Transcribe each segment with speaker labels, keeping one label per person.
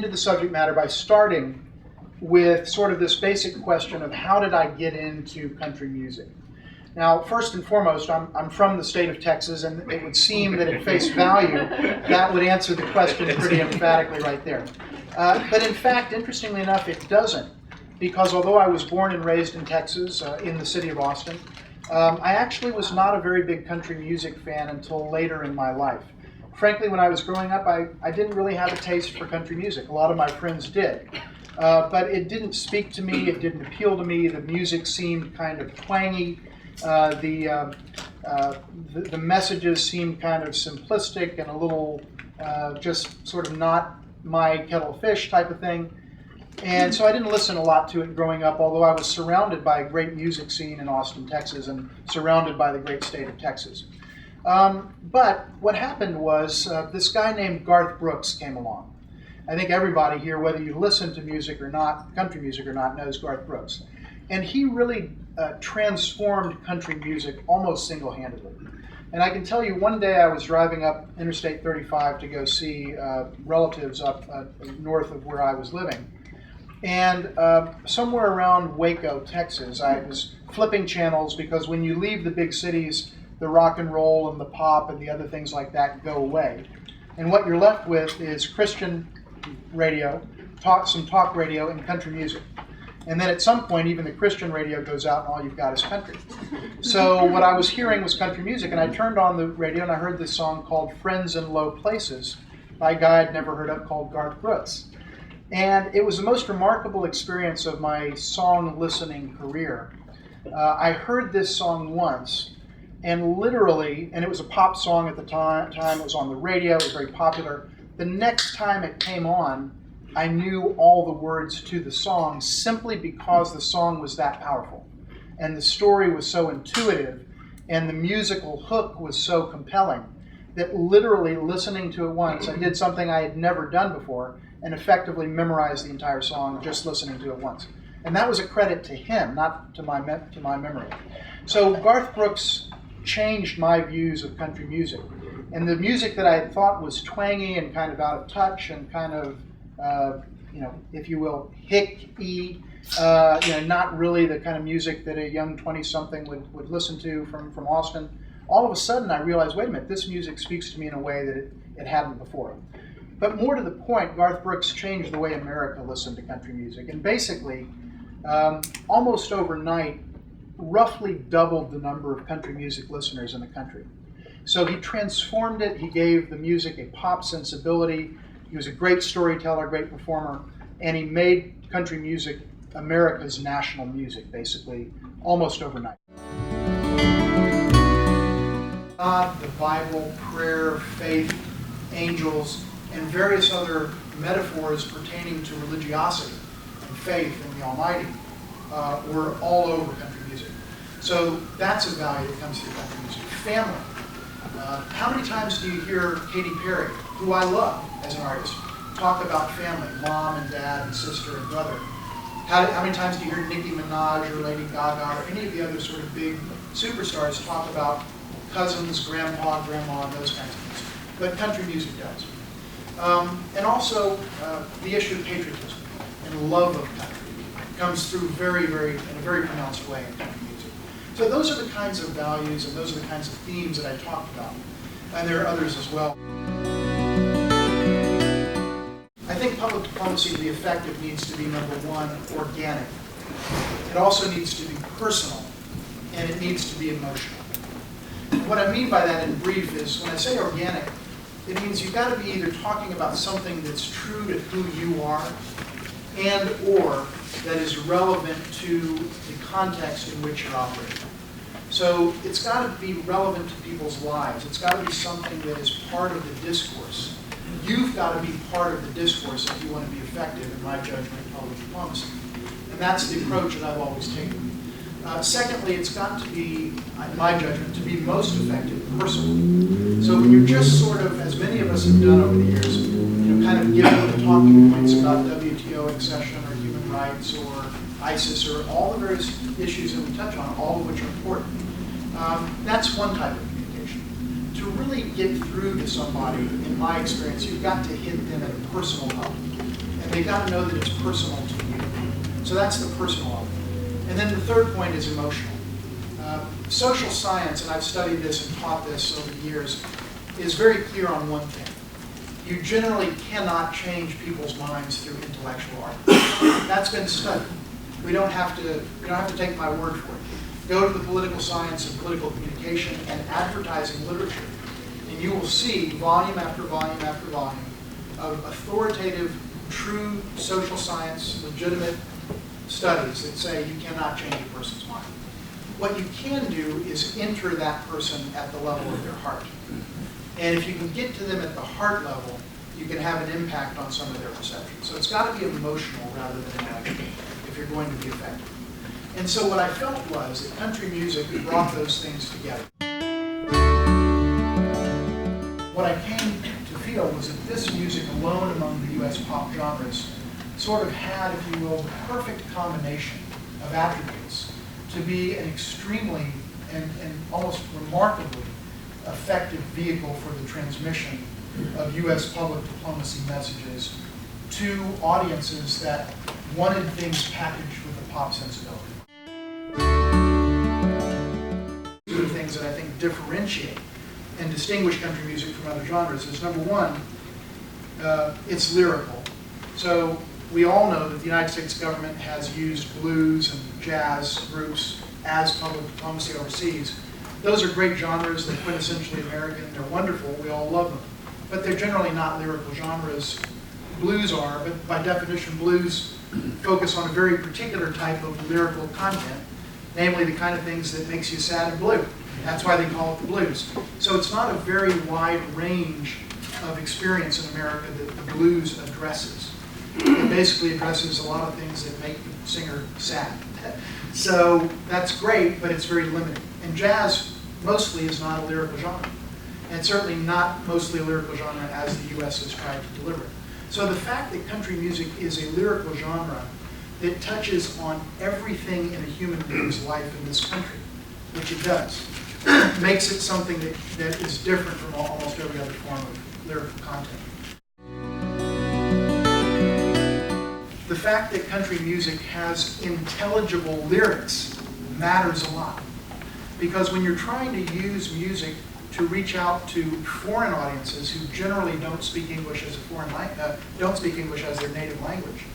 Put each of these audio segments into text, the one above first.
Speaker 1: into the subject matter by starting with sort of this basic question of how did I get into country music? Now, first and foremost, I'm from the state of Texas, and it would seem that at face value, that would answer the question pretty emphatically right there. But in fact, interestingly enough, it doesn't, because although I was born and raised in Texas, in the city of Austin, I actually was not a very big country music fan until later in my life. Frankly, when I was growing up, I didn't really have a taste for country music. A lot of my friends did. But it didn't speak to me, it didn't appeal to me. The music seemed kind of twangy. The messages seemed kind of simplistic and a little just sort of not my kettle of fish type of thing. And so I didn't listen a lot to it growing up, although I was surrounded by a great music scene in Austin, Texas, and surrounded by the great state of Texas. But what happened was this guy named Garth Brooks came along. I think everybody here, whether you listen to music or not, country music or not, knows Garth Brooks. And he really transformed country music almost single-handedly. And I can tell you, one day I was driving up Interstate 35 to go see relatives up north of where I was living. And somewhere around Waco, Texas, I was flipping channels because when you leave the big cities, the rock and roll and the pop and the other things like that go away. And what you're left with is Christian radio, some talk radio, and country music. And then at some point, even the Christian radio goes out and all you've got is country. So what I was hearing was country music, and I turned on the radio and I heard this song called Friends in Low Places by a guy I'd never heard of called Garth Brooks. And it was the most remarkable experience of my song listening career. I heard this song once, and literally, and it was a pop song at the time, it was on the radio, it was very popular. The next time it came on, I knew all the words to the song simply because the song was that powerful. And the story was so intuitive, and the musical hook was so compelling, that literally listening to it once, I did something I had never done before, and effectively memorized the entire song just listening to it once. And that was a credit to him, not to my memory. So Garth Brooks changed my views of country music. And the music that I had thought was twangy and kind of out of touch and kind of, if you will, hick-y, not really the kind of music that a young 20-something would listen to from Austin. All of a sudden I realized, wait a minute, this music speaks to me in a way that it hadn't before. But more to the point, Garth Brooks changed the way America listened to country music. And basically, almost overnight, roughly doubled the number of country music listeners in the country. So he transformed it, he gave the music a pop sensibility, he was a great storyteller, great performer, and he made country music America's national music, basically, almost overnight. God, the Bible, prayer, faith, angels, and various other metaphors pertaining to religiosity and faith in the Almighty were all over country music. So that's a value that comes through country music. Family. How many times do you hear Katy Perry, who I love as an artist, talk about family, mom and dad and sister and brother? How many times do you hear Nicki Minaj or Lady Gaga or any of the other sort of big superstars talk about cousins, grandpa, grandma, and those kinds of things? But country music does. And also the issue of patriotism and love of country comes through in a very pronounced way in country music. So those are the kinds of values and those are the kinds of themes that I talked about. And there are others as well. I think public diplomacy to be effective needs to be, number one, organic. It also needs to be personal, and it needs to be emotional. And what I mean by that in brief is, when I say organic, it means you've got to be either talking about something that's true to who you are and or that is relevant to the context in which you're operating. So it's got to be relevant to people's lives. It's got to be something that is part of the discourse. You've got to be part of the discourse if you want to be effective, in my judgment, in public diplomacy. And that's the approach that I've always taken. Secondly, it's got to be, in my judgment, to be most effective personally. So when you're just sort of, as many of us have done over the years, kind of giving the talking points about WTO accession or human rights or ISIS or all the various issues that we touch on, all of which are important. That's one type of communication. To really get through to somebody, in my experience, you've got to hit them at a personal level. And and they've got to know that it's personal to you. So that's the personal element. And then the third point is emotional. Social science, and I've studied this and taught this over the years, is very clear on one thing. You generally cannot change people's minds through intellectual argument. That's been studied. We don't have to take my word for it. Go to the political science and political communication and advertising literature, and you will see volume after volume after volume of authoritative, true social science, legitimate studies that say you cannot change a person's mind. What you can do is enter that person at the level of their heart. And if you can get to them at the heart level, you can have an impact on some of their perceptions. So it's got to be emotional rather than intellectual if you're going to be effective. And so what I felt was that country music brought those things together. What I came to feel was that this music alone among the US pop genres sort of had, if you will, the perfect combination of attributes to be an extremely and almost remarkably effective vehicle for the transmission of US public diplomacy messages to audiences that wanted things packaged with a pop sensibility. Two of the things that I think differentiate and distinguish country music from other genres is, number one, it's lyrical. So we all know that the United States government has used blues and jazz groups as public diplomacy overseas. Those are great genres. They're quintessentially American. They're wonderful. We all love them. But they're generally not lyrical genres. Blues are, but by definition, blues focus on a very particular type of lyrical content, namely the kind of things that makes you sad and blue. That's why they call it the blues. So it's not a very wide range of experience in America that the blues addresses. It basically addresses a lot of things that make the singer sad. So that's great, but it's very limited. And jazz mostly is not a lyrical genre. And it's certainly not mostly a lyrical genre as the US has tried to deliver it. So the fact that country music is a lyrical genre that touches on everything in a human being's life in this country, which it does, makes it something that is different from almost every other form of lyrical content. The fact that country music has intelligible lyrics matters a lot. Because when you're trying to use music to reach out to foreign audiences who generally don't speak English as don't speak English as their native language,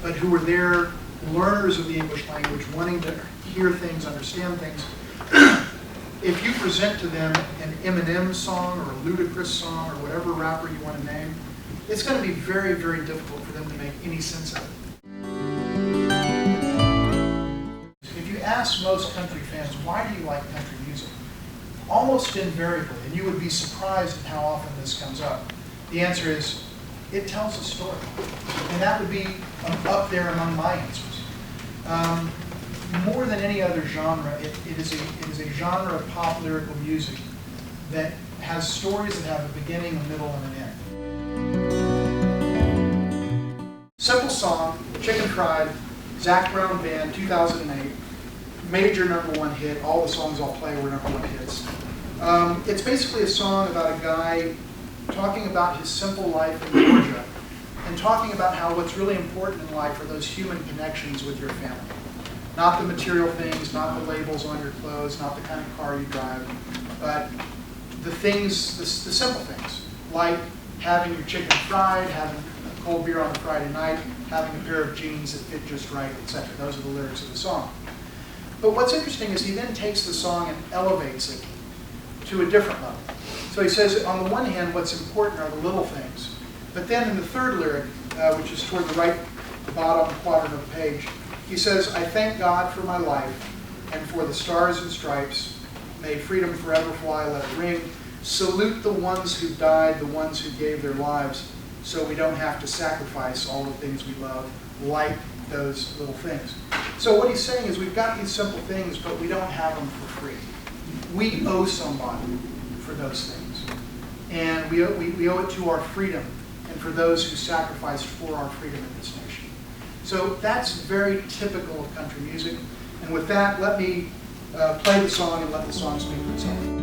Speaker 1: but who are there learners of the English language, wanting to hear things, understand things, if you present to them an Eminem song or a Ludacris song or whatever rapper you want to name, it's going to be very, very difficult for them to make any sense of it. If you ask most country fans, why do you like country music? Almost invariably, and you would be surprised at how often this comes up, the answer is, it tells a story. And that would be up there among my answers. More than any other genre, it is a genre of pop lyrical music that has stories that have a beginning, a middle, and an end. Simple song, Chicken Fried, Zac Brown Band, 2008. Major #1 hit. All the songs I'll play were #1 hits. It's basically a song about a guy talking about his simple life in Georgia and talking about how what's really important in life are those human connections with your family. Not the material things, not the labels on your clothes, not the kind of car you drive, but the things, the simple things, like having your chicken fried, having a cold beer on a Friday night, having a pair of jeans that fit just right, etc. Those are the lyrics of the song. But what's interesting is he then takes the song and elevates it to a different level. So he says, on the one hand, what's important are the little things. But then in the third lyric, which is toward the right bottom quadrant of the page, he says, I thank God for my life and for the stars and stripes. May freedom forever fly, let it ring. Salute the ones who died, the ones who gave their lives, so we don't have to sacrifice all the things we love, like those little things. So what he's saying is we've got these simple things, but we don't have them for free. We owe somebody for those things. And we owe it to our freedom and for those who sacrificed for our freedom in this nation. So that's very typical of country music. And with that, let me play the song and let the song speak for itself.